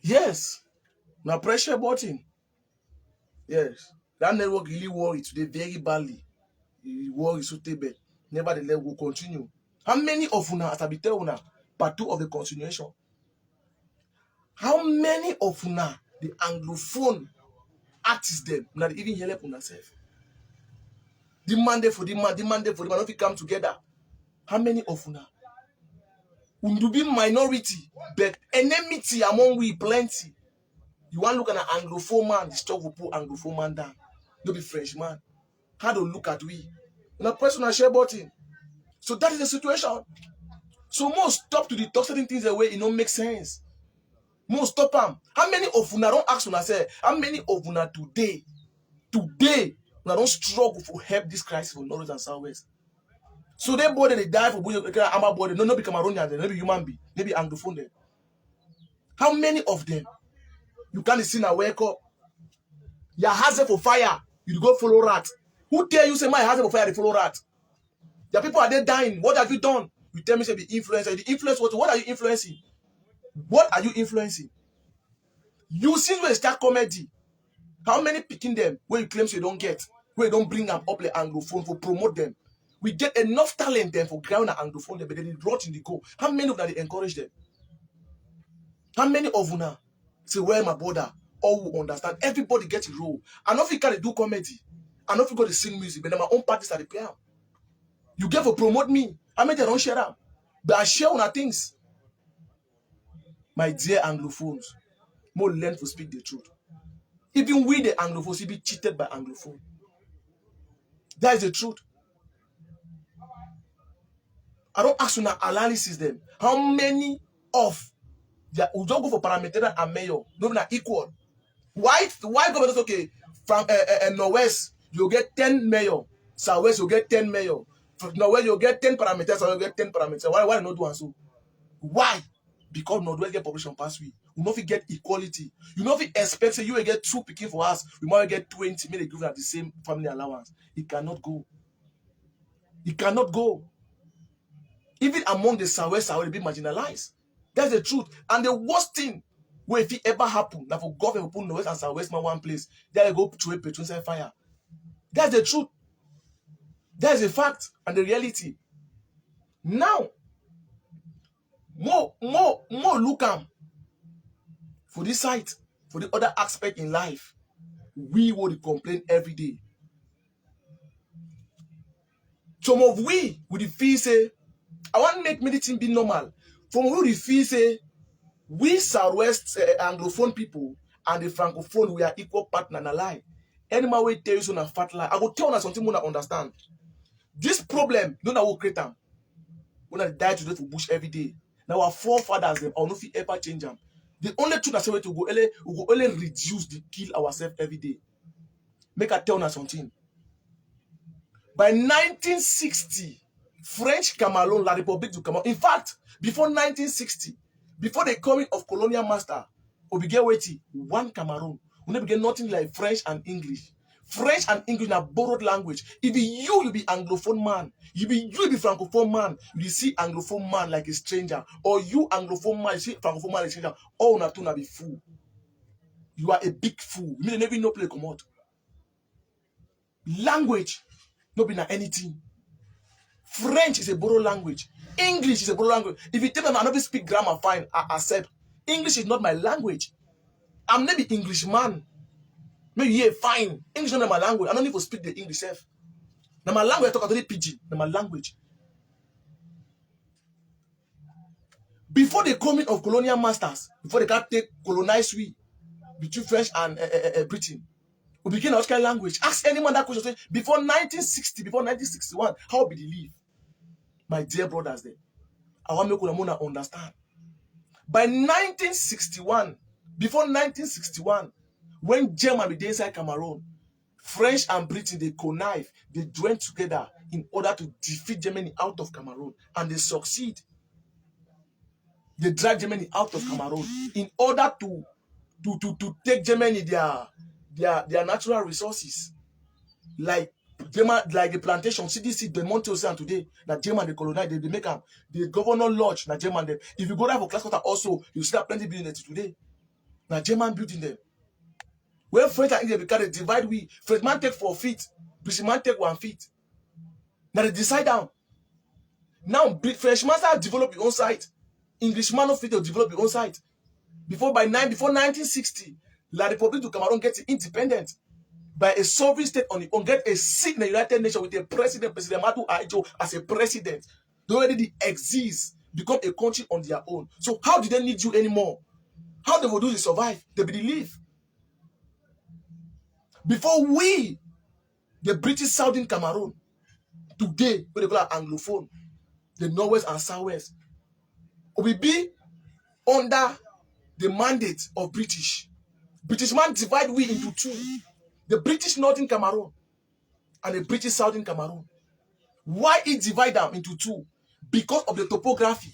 Yes. Now pressure button. Yes. That network really worry today very badly. It worry so table. Nevertheless, will continue. How many of una, as I be tell una, part two of the continuation? How many of una, the Anglophone artists them, una dey even help una self? Demand for demand, demand for demand, if it come together. How many of una? We be minority, but enmity among we plenty. You want to look at an Anglophone man, the struggle put Anglophone man down. No be French man. How to look at we? Una personal share button. So that is the situation. So most stop to the talk certain things away, it don't make sense. Most stop them. How many of una don't ask una say? How many of una today una don't struggle for help this crisis for North and Southwest? So they body they die for body, no be Cameroonian, no be human being, maybe Anglophone them. How many of them you can't see now wake up? Your hazard for fire, you go follow rat. Who tell you say my hazard for fire, they follow rat? The people are they dying. What have you done? You tell me say the influencer. The influence what are you influencing? What are you influencing? You since when you start comedy, how many picking them where you claim so you don't get, where you don't bring them up the Anglophone for promote them? We get enough talent then for ground and Anglophone them, but they rot in the go. How many of them they encourage them? How many of you now say where my brother all will understand? Everybody get a role. I know if you can do comedy, I know if you got to sing music, but then my own parties are the player. You get for promote me. I mean they don't share them. But I share on things. My dear Anglophones, more learn to speak the truth. Even we the Anglophones, we be cheated by Anglophone. That is the truth. I don't ask you now analysis them. How many of we don't go for parliamentarian and mayor, no not equal. Why government is okay? From Northwest, you get 10 mayor. Southwest, you get 10 mayor. From Northwest, you get 10 parameters, so you get 10 parameters. Why not do and so? Why? Because Northwest get population pass we. We not get equality. You know if you expect say you will get 2 picking for us, we might get 20, maybe give at the same family allowance. It cannot go. It cannot go. Even among the Southwest are already be marginalized. That's the truth. And the worst thing, where if it ever happen, that for government put Northwest and Southwest in one place, they go to a petrol fire. That's the truth. That's a fact and the reality. Now, more look am for this side, for the other aspect in life. We would complain every day. Some of we would feel say, I want to make medicine be normal. From we would feel say, we Southwest Anglophone people and the Francophone, we are equal partner and ally. Anyone will tell you so a fat lie. I will tell you something more understand. This problem, don't know who create them. When I die today for bush every day. Now our forefathers them, or no fit ever change them. The only truth I say we go only reduce the kill ourselves every day. Make I tell you something. By 1960, French Cameroon, La République du Cameroon. In fact, before 1960, before the coming of colonial master, we began waiting one Cameroon. We never began nothing like French and English. French and English are borrowed language. If you be Anglophone man, you be Francophone man, you see Anglophone man like a stranger, or you Anglophone man, you see Francophone man like a stranger. All na be fool. You are a big fool. You may never know play come out. Language, no be na anything. French is a borrowed language. English is a borrowed language. If you tell them I don't speak grammar, fine, I accept. English is not my language. I'm not the Englishman. Maybe yeah, fine. English is not my language. I don't need to speak the English self. Now my language I talk about pidgin. Now my language. Before the coming of colonial masters, before they can take colonize we between French and Britain, we begin our kind of language. Ask anyone that question. Say, before 1960, before 1961, how did they live? My dear brothers, there. I want to make una understand. By 1961, before 1961, when Germany was inside Cameroon, French and Britain, they connive, they joined together in order to defeat Germany out of Cameroon, and they succeed. They drag Germany out of Cameroon in order to take Germany their natural resources, like the plantation. See this, the Monte Ocean today, that German they colonize, they make them the governor lodge, that German them. If you go there for class quarter also, you see that plenty buildings today. Now German building them. When French and English become, they divide we. French man take 4 feet, British man take 1 feet. Now they decide down. Now French man start develop his own site. English man no fit to develop his own site. Before 1960, La République du Cameroon gets independent by a sovereign state on its own, get a seat in the United Nations with a president, President Madu Aijo, as a president. They already exist, become a country on their own. So how do they need you anymore? How they will do to survive? They believe. Before we, the British Southern Cameroon, today, what they call an Anglophone, the Northwest and Southwest, will be under the mandate of British. British man divide we into two. The British Northern Cameroon and the British Southern Cameroon. Why it divide them into two? Because of the topography.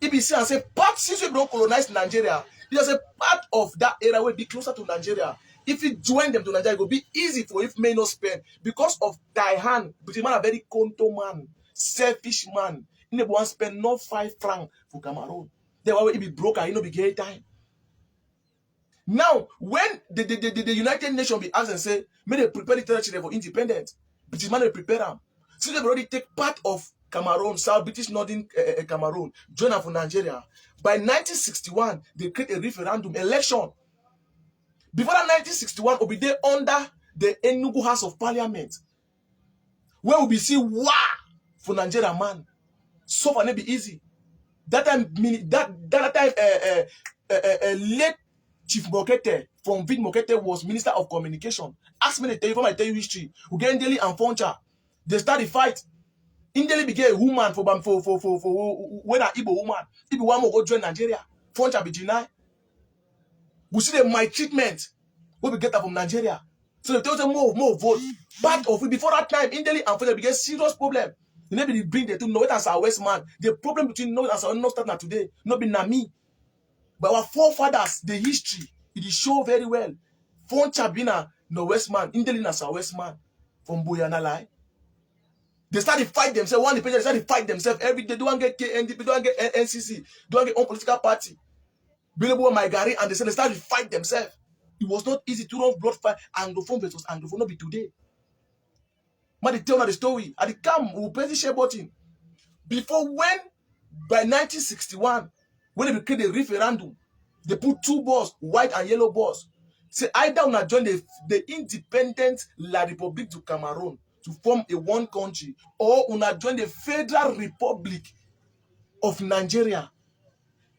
If you see and say, part since we don't colonize Nigeria, it is a part of that area will be closer to Nigeria. If you join them to Nigeria, it will be easy for if may not spend. Because of thy hand, British man a very conto man, selfish man. He never want spend no 5 francs for Cameroon. Then why will it be broken? He no be get time. Now, when the United Nations be asked and say, may they prepare the territory for independence, British man will prepare them. So they already take part of Cameroon, South British Northern Cameroon, join them for Nigeria. By 1961, they create a referendum election. Before that 1961, we'll be there under the Enugu House of Parliament, where we'll be see wow for Nigeria man. So far, it be easy. That time, late Chief Mokete from Vid Mokete was Minister of Communication. Ask me to tell you from I tell you history. We get Ndeli and Foncha. They start the fight. Ndeli became a woman for when an Igbo woman. If you want to go join Nigeria, Foncha be denied. We see the maltreatment what we get from Nigeria. So they tell them more vote. Part of it before that time, Ndeli and Foncha became serious problem. They never bring the two North and Southwest man. The problem between North and South not starting today, not be Nami. But our forefathers, the history, it show very well. Foncha being a Northwest man, Ndeli and Southwest man from Boyanalai. They started fight themselves. One they started fight themselves every day. They don't get KNDP, they don't get NCC, they don't get own political party. Billable my Gary, and they started fight themselves. It was not easy to run blood fight. Anglophone versus Anglophone, not be today. But they tell the story. At the camp, we pay the share button. Before when, by 1961, when they create the referendum, they put 2 balls, white and yellow balls. Say either una join the independent La République du Cameroon to form a one country, or una join the Federal Republic of Nigeria.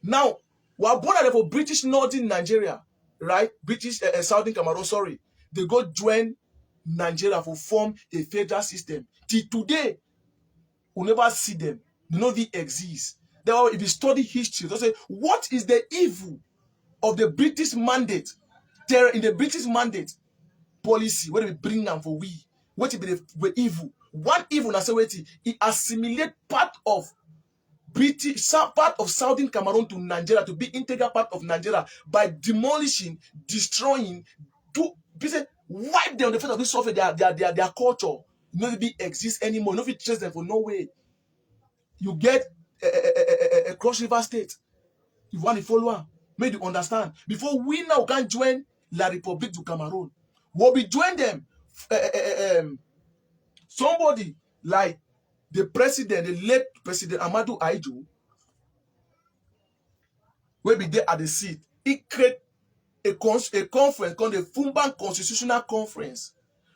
Now, we are born for British Northern Nigeria, right? British Southern Cameroon, sorry. They go join Nigeria for form a federal system. Till today, we never see them. They don't even exist. Therefore, if you study history, they say, what is the evil of the British mandate? There in the British mandate policy, where they bring them for we? What is the evil? One evil, I say, it assimilate part of British, part of Southern Cameroon to Nigeria, to be integral part of Nigeria by demolishing, destroying, to wipe them on the face of this software, their culture. No be exist anymore. No fit trace them for no way. You get a Cross River State. You want to follow her, make you understand. Before we now can join La République du Cameroon, we'll be join them. Somebody like the president, the late President Amadou Aijo, will be there at the seat. He create a conference called the Fumbang Constitutional Conference.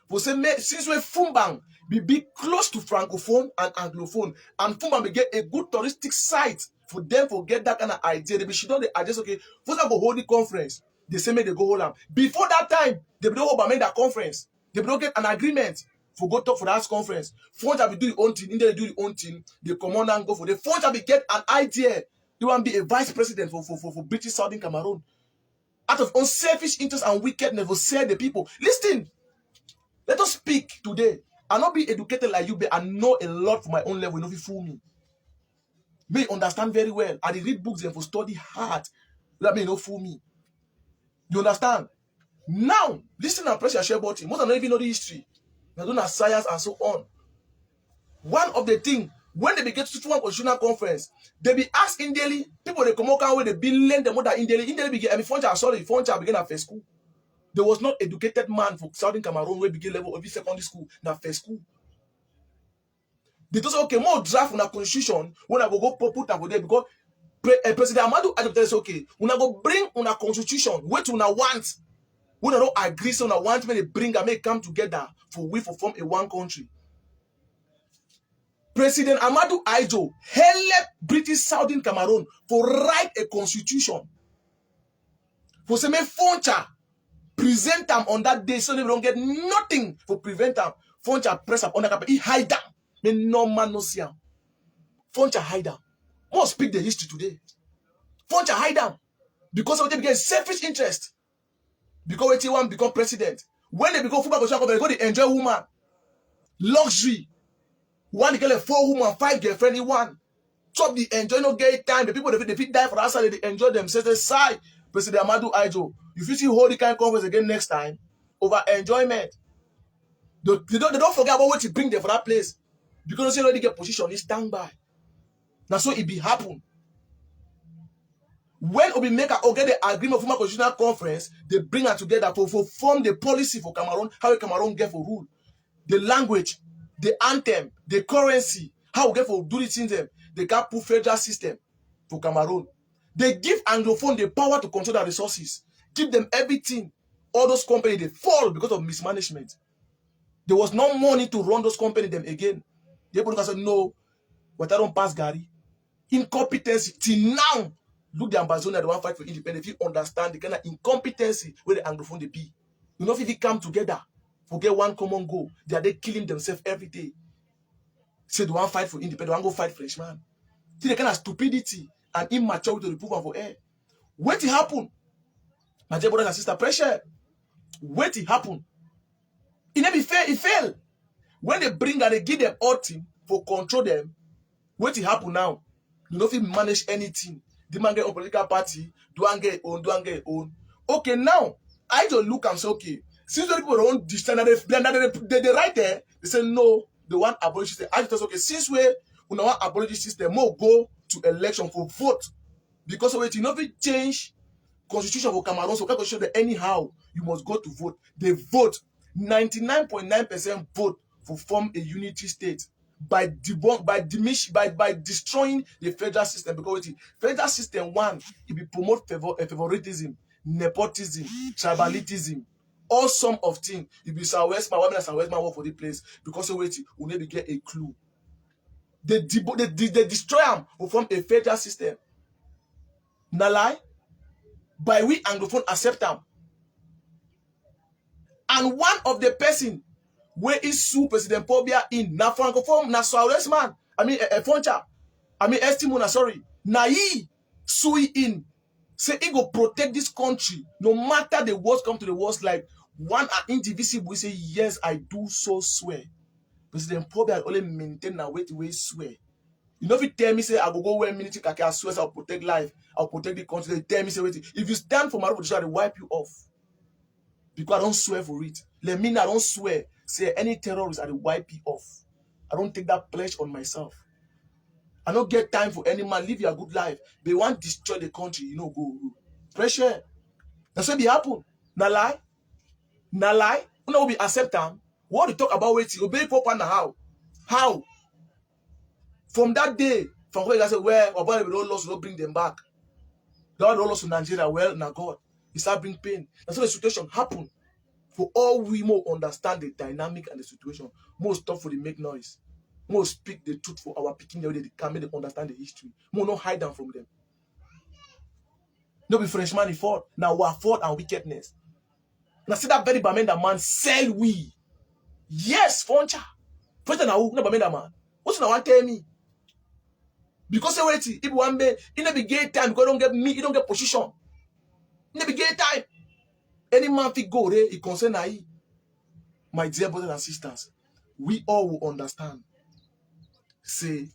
For say, since we Fumbang be close to Francophone and Anglophone, and Fumbang be get a good touristic site for them to get that kind of idea. They be she don't adjust, okay, for them go hold the conference. They say make they go hold them. Before that time, they don't hold make that conference. They don't get an agreement for go talk for that conference. Fonja be do the own thing, they do the own thing. They come on and go for the Fonja be get an idea. They want to be a vice president for British Southern Cameroon. Out of unselfish interest and wickedness, will say the people. Listen, let us speak today. I'll not be educated like you, but I know a lot for my own level. You know, if you fool me. May understand very well. I read books and for study hard. Let me not fool me. You understand? Now, listen and press your share button. Most of them don't even know the history. They don't have science and so on. One of the things When they be get to one constitutional conference, they be asking daily people they come out where they be learn the mother in daily. In daily begin. I mean, Foncha begin at first school. There was not educated man for Southern Cameroon where begin level of secondary school, na first school. They just say, okay, more draft on a constitution when I go put that there because President Amadou Adjou tell us, okay, when I go bring on a constitution, what una want, when I don't agree, so una want when they bring and make come together for we for form a one country. President Amadou Adjou help British Southern Cameroon for write a constitution. For say me Foncha present them on that day so they don't get nothing for prevent them. Foncha press up on the carpet. He hide them. Me no man no see him. Foncha hide them. Must speak the history today. Foncha hide them because of them get selfish interest. Because when they want become president, when they become football coach, they go to enjoy woman, luxury. One girl, 4 woman, 5 girlfriend, he one. Chop the enjoy no get time. The people they fit die for us, they enjoy themselves. They say, President Amadou Adjou, if you see hold the kind of conference again next time over enjoyment, they don't forget about what you bring them for that place because they already get position. They stand by. Now so it be happen. When we make or get the agreement for a constitutional conference, they bring them together for form the policy for Cameroon, how Cameroon get for rule, the language, the anthem, the currency, how we get for do the things them. They can put federal system for Cameroon. They give Anglophone the power to control their resources, give them everything. All those companies they fall because of mismanagement. There was no money to run those companies them again. The people said no, but I don't pass Gary. Incompetency till now. Look the Ambazonia, the one fight for independence. If you understand the kind of incompetency where the Anglophone they be. You know if they come together, forget one common goal, they are they killing themselves every day. Say the one fight for independence, the one go fight Frenchman. See the kind of stupidity and immaturity to remove for air. Wait it happen. My dear brothers and sisters, pressure. Wait it happen. It never fail, it fail. When they bring and they give them all team for control them, wait it happen now. You know if you manage anything. The man get a political party, do and get own, do and get own. Okay, now I just look and say, okay, since the people don't understand they right there, they say no, they want abolish system. I just say, okay, since we want abolish system, more go to election for vote. Because of it, you know if you change constitution for Cameroon, so constitution that anyhow you must go to vote. They vote 99.9% vote for form a unity state. By destroying the federal system because federal system one it will promote favoritism, nepotism, tribalism, all some of things. It be Southwest man, work for the place because we never get a clue. They destroy them will form a federal system. Na lie, by we Anglophone accept them. And one of the person where is sue President Pobia in na Francophone na Southwest man. I mean Foncha. I mean Estimo na sorry. Na he sue in. Say he go protect this country no matter the worst come to the worst. Like one indivisible we say yes I do so swear. President Pobia only maintain na wait swear. You know if you tell me say I go where military kake I swear I'll protect life, I'll protect the country. They tell me say wait. If you stand for my position, they wipe you off. Because I don't swear for it. Let me I don't swear. Say any terrorist, I will wipe it off. I don't take that pledge on myself. I don't get time for any man. Live your good life. They want to destroy the country. You know, go. Pressure. That's what be happen. Na lie. Na lie. You know, we accept them. What you talk about waiting? Obey Papa now. How? How? From that day, from where you say, well, about we don't lost, don't bring them back. God don't lost to Nigeria. Well, now God. He start bring pain. That's how the situation happen. For all we more understand the dynamic and the situation, more stop for the make noise, more speak the truth for our picking the way they can make them understand the history, more not hide them from them. No be Frenchman he fought, now we fault and wickedness. Now see that very Bamenda man sell we. Yes, Foncha. Foncha now who no Bamenda man. What's now want tell me? Because say wait, if one day, it never get time because you don't get me, you don't get position. It never get time. Any man fit go there, it concern I. My dear brothers and sisters, we all will understand. Say,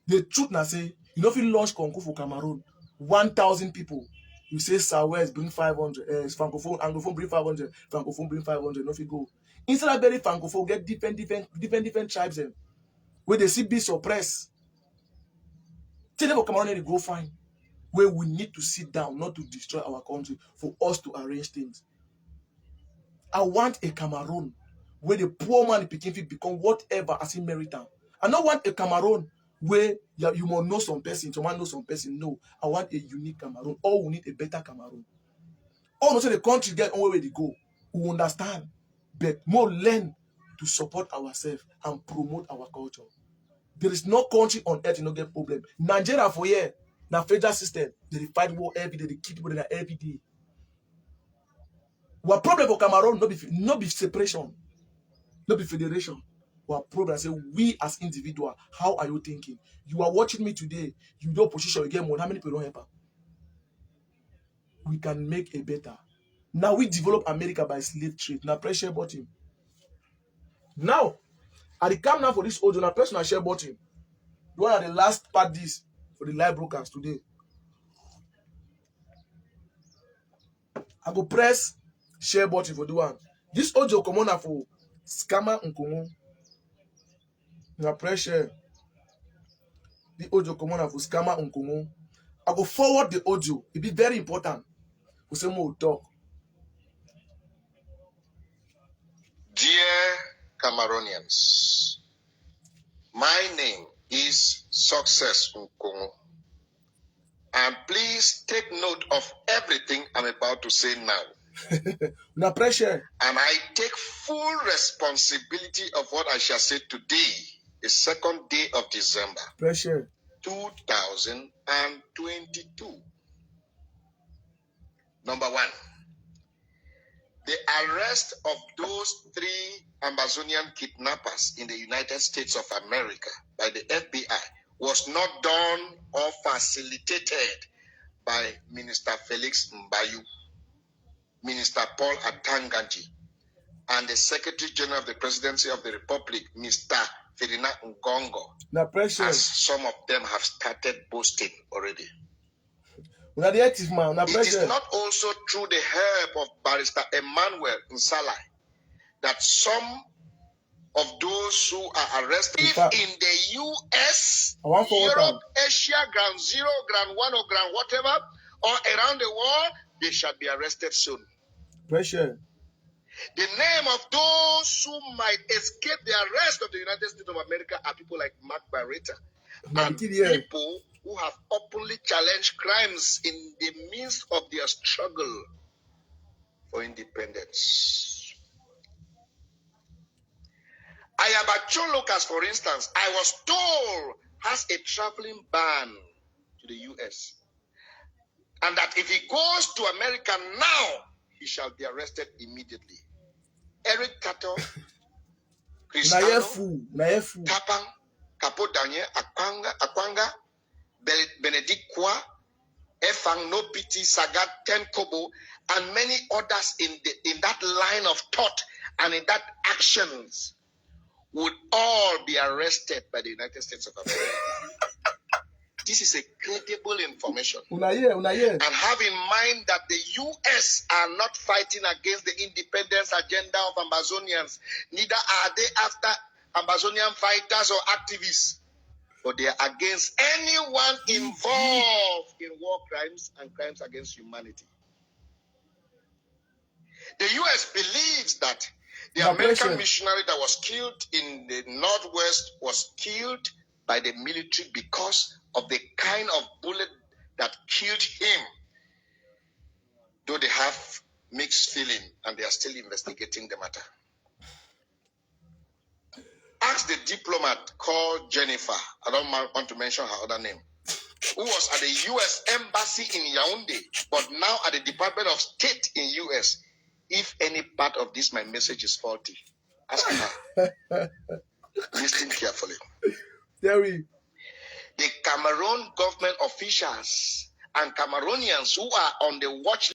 the truth now say, you know if you launch concours for Cameroon, 1,000 people, you say Southwest bring 500, Francophone, Anglophone bring 500, Francophone bring 500, no if you go. Instead of very Francophone, get different tribes them. where they see be suppressed. Tell them Cameroon they go fine. Where we need to sit down, not to destroy our country, for us to arrange things. I want a Cameroon where the poor man picking fit become whatever as he merit. I don't want a Cameroon where you must know some person, someone know some person. No, I want a unique Cameroon. All we need a better Cameroon. All of the country get on where they go. We understand, but more learn to support ourselves and promote our culture. There is no country on earth you no get problem. Nigeria for here, now federal system, they fight war every day, they keep people there every day. What problem for Cameroon? No be separation, no be federation. What problem? Say we as individual, how are you thinking? You are watching me today. You don't position, you get more. How many people don't help? We can make a better. Now we develop America by slave trade. Now press share button. Now, I dey come now for this audio. Now press my share button. The one at the last part this for the live broadcast today. I go press share button for the one. This audio come on for scammer Nkomo. Now press share. The audio come on for scammer Nkomo. I go forward the audio. It be very important. We say more talk. Dear Cameroonians, my name is Success Nkomo. And please take note of everything I'm about to say now. Now pressure. And I take full responsibility of what I shall say today, the 2nd day of December, Pressure. 2022. Number 1, the arrest of those 3 Ambazonian kidnappers in the United States of America by the FBI was not done or facilitated by Minister Felix Mbayu, Minister Paul Atanganji, and the Secretary General of the Presidency of the Republic, Mr. Ferdinand Ngongo, Now pressure. as some of them have started boasting already. Now the active man. Now It pressure. is not also through the help of Barrister Emmanuel Nsalai that some of those who are arrested in the US, Europe, Asia, ground 0, ground 1, or ground whatever, or around the world, they shall be arrested soon. Pressure. The name of those who might escape the arrest of the United States of America are people like Mark Barretta and people who have openly challenged crimes in the midst of their struggle for independence. Ayabacho Lucas, for instance, I was told, has a traveling ban to the US. And that if he goes to America now, he shall be arrested immediately. Eric Kato, Cristiano, Tapang, Capo Daniel, Akwanga, Benedict Kwa, Efang No Pity, Sagat, Ten Kobo, and many others in that line of thought and in that actions would all be arrested by the United States of America. This is a credible information. And have in mind that the US are not fighting against the independence agenda of Ambazonians. Neither are they after Ambazonian fighters or activists. But they are against anyone involved in war crimes and crimes against humanity. The US believes that the American missionary that was killed in the Northwest was killed by the military because of the kind of bullet that killed him. Though they have mixed feeling and they are still investigating the matter. Ask the diplomat called Jennifer, I don't want to mention her other name, who was at the US Embassy in Yaoundé, but now at the Department of State in US, if any part of this, my message is faulty. Ask her. Listen carefully. Terry. The Cameroon government officials and Cameroonians who are on the watch